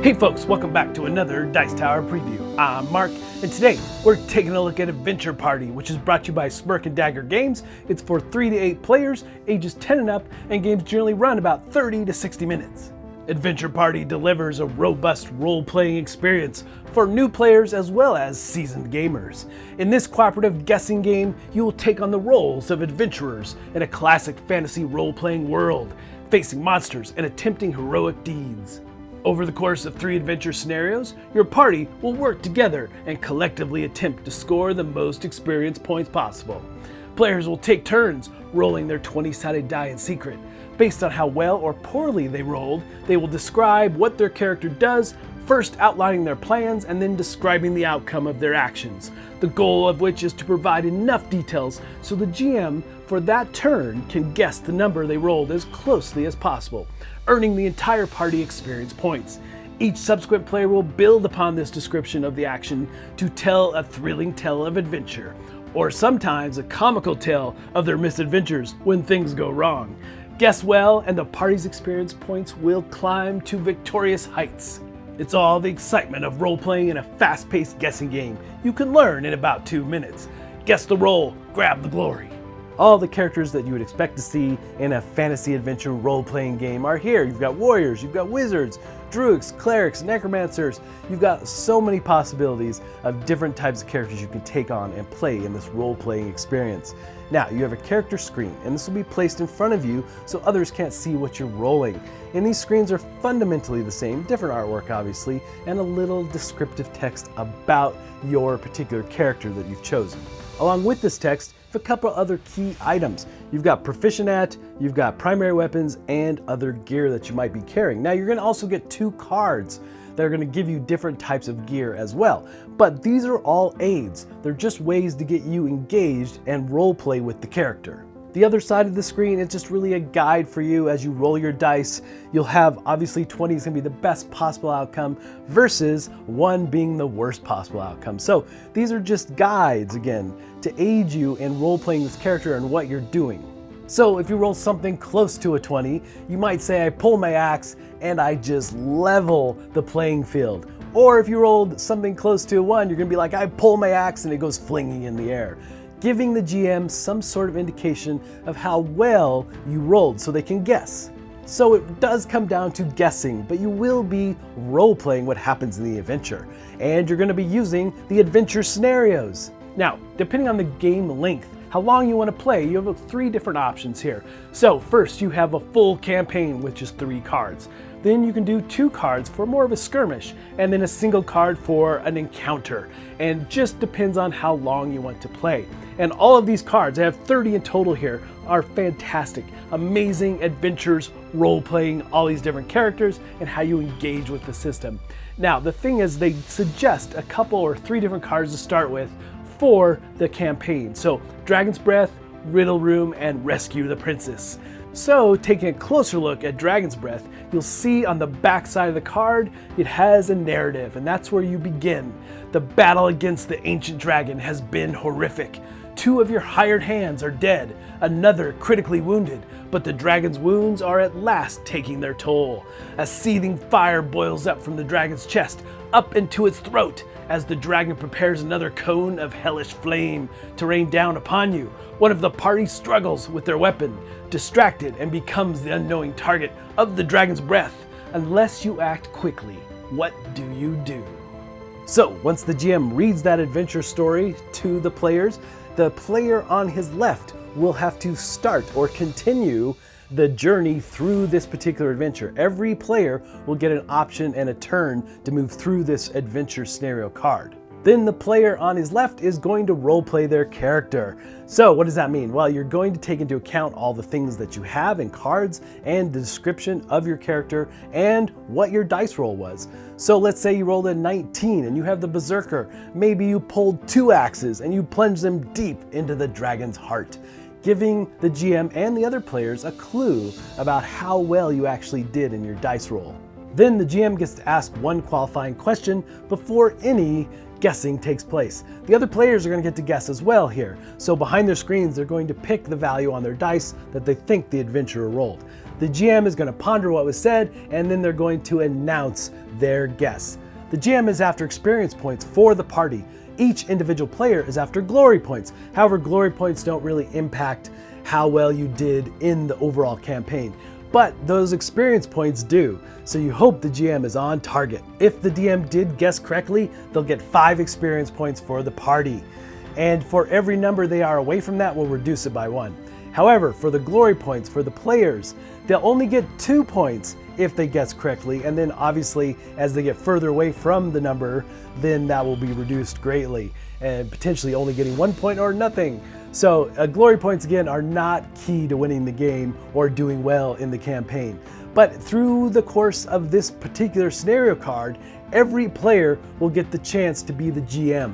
Hey folks, welcome back to another Dice Tower preview. I'm Mark, and today we're taking a look at Adventure Party, which is brought to you by Smirk and Dagger Games. It's for 3 to 8 players, ages 10 and up, and games generally run about 30 to 60 minutes. Adventure Party delivers a robust role-playing experience for new players as well as seasoned gamers. In this cooperative guessing game, you will take on the roles of adventurers in a classic fantasy role-playing world, facing monsters and attempting heroic deeds. Over the course of 3 adventure scenarios, your party will work together and collectively attempt to score the most experience points possible. Players will take turns rolling their 20-sided die in secret. Based on how well or poorly they rolled, they will describe what their character does, first outlining their plans and then describing the outcome of their actions. The goal of which is to provide enough details so the GM for that turn can guess the number they rolled as closely as possible, earning the entire party experience points. Each subsequent player will build upon this description of the action to tell a thrilling tale of adventure, or sometimes a comical tale of their misadventures when things go wrong. Guess well, and the party's experience points will climb to victorious heights. It's all the excitement of role-playing in a fast-paced guessing game you can learn in about 2 minutes. Guess the role, grab the glory. All the characters that you would expect to see in a fantasy adventure role-playing game are here. You've got warriors, you've got wizards, druids, clerics, necromancers. You've got so many possibilities of different types of characters you can take on and play in this role-playing experience. Now, you have a character screen, and this will be placed in front of you so others can't see what you're rolling. And these screens are fundamentally the same, different artwork obviously, and a little descriptive text about your particular character that you've chosen. Along with this text, a couple other key items. You've got proficient at, you've got primary weapons, and other gear that you might be carrying. Now you're going to also get 2 cards that are going to give you different types of gear as well. But these are all aids. They're just ways to get you engaged and role play with the character. The other side of the screen is just really a guide for you as you roll your dice. You'll have obviously 20 is going to be the best possible outcome versus 1 being the worst possible outcome. So these are just guides again to aid you in role playing this character and what you're doing. So if you roll something close to a 20, you might say I pull my axe and I just level the playing field. Or if you rolled something close to a 1, you're going to be like I pull my axe and it goes flinging in the air, giving the GM some sort of indication of how well you rolled so they can guess. So it does come down to guessing, but you will be role-playing what happens in the adventure. And you're going to be using the adventure scenarios. Now, depending on the game length, how long you want to play, you have 3 different options here. So first you have a full campaign with just 3 cards. Then you can do 2 cards for more of a skirmish, and then a single card for an encounter. And just depends on how long you want to play. And all of these cards, I have 30 in total here, are fantastic. Amazing adventures, role-playing all these different characters, and how you engage with the system. Now, the thing is, they suggest a couple or 3 different cards to start with for the campaign. So, Dragon's Breath, Riddle Room, and Rescue the Princess. So, taking a closer look at Dragon's Breath, you'll see on the back side of the card, it has a narrative, and that's where you begin. The battle against the ancient dragon has been horrific. 2 of your hired hands are dead, another critically wounded, but the dragon's wounds are at last taking their toll. A seething fire boils up from the dragon's chest, up into its throat, as the dragon prepares another cone of hellish flame to rain down upon you. One of the party struggles with their weapon, distracted, and becomes the unknowing target of the dragon's breath. Unless you act quickly, what do you do? So, once the GM reads that adventure story to the players, the player on his left will have to start or continue the journey through this particular adventure. Every player will get an option and a turn to move through this adventure scenario card. Then the player on his left is going to roleplay their character. So what does that mean? Well, you're going to take into account all the things that you have in cards and the description of your character and what your dice roll was. So let's say you rolled a 19 and you have the Berserker. Maybe you pulled 2 axes and you plunged them deep into the dragon's heart, giving the GM and the other players a clue about how well you actually did in your dice roll. Then the GM gets to ask 1 qualifying question before any guessing takes place. The other players are going to get to guess as well here. So behind their screens, they're going to pick the value on their dice that they think the adventurer rolled. The GM is going to ponder what was said, and then they're going to announce their guess. The GM is after experience points for the party. Each individual player is after glory points. However, glory points don't really impact how well you did in the overall campaign, but those experience points do. So you hope the GM is on target. If the DM did guess correctly, they'll get 5 experience points for the party. And for every number they are away from that, we'll reduce it by 1. However, for the glory points for the players, they'll only get 2 points if they guess correctly, and then obviously as they get further away from the number, then that will be reduced greatly, and potentially only getting 1 point or nothing. So glory points again are not key to winning the game or doing well in the campaign. But through the course of this particular scenario card, every player will get the chance to be the GM.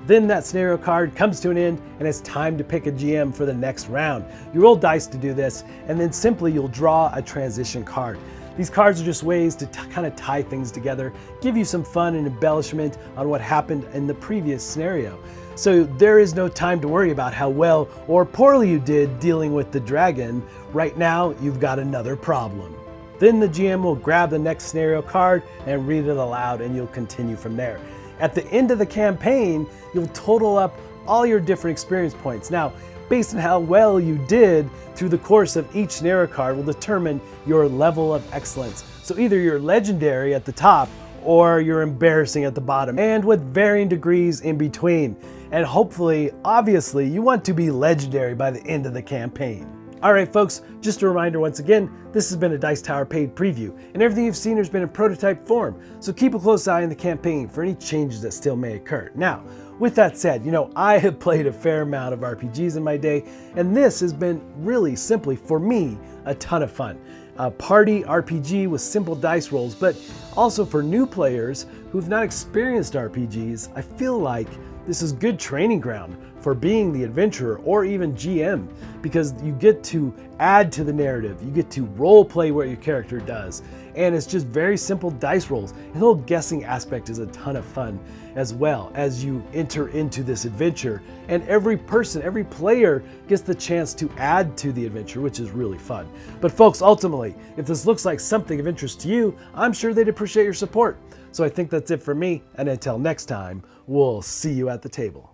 Then that scenario card comes to an end and it's time to pick a GM for the next round. You roll dice to do this, and then simply you'll draw a transition card. These cards are just ways to kind of tie things together, give you some fun and embellishment on what happened in the previous scenario. So there is no time to worry about how well or poorly you did dealing with the dragon. Right now, you've got another problem. Then the GM will grab the next scenario card and read it aloud, and you'll continue from there. At the end of the campaign, you'll total up all your different experience points. Now, based on how well you did through the course of each scenario card will determine your level of excellence. So either you're legendary at the top or you're embarrassing at the bottom, and with varying degrees in between. And hopefully, obviously, you want to be legendary by the end of the campaign. All right, folks, just a reminder once again, this has been a Dice Tower paid preview, and everything you've seen has been in prototype form, so keep a close eye on the campaign for any changes that still may occur. Now, with that said, I have played a fair amount of RPGs in my day, and this has been really simply, for me, a ton of fun. A party RPG with simple dice rolls, but also for new players who've not experienced RPGs, I feel like this is good training ground for being the adventurer or even GM, because you get to add to the narrative, you get to role play what your character does, and it's just very simple dice rolls. And the whole guessing aspect is a ton of fun as well as you enter into this adventure, and every player gets the chance to add to the adventure, which is really fun. But folks, ultimately, if this looks like something of interest to you, I'm sure they'd appreciate your support. So I think that's it for me, and until next time, we'll see you at the table.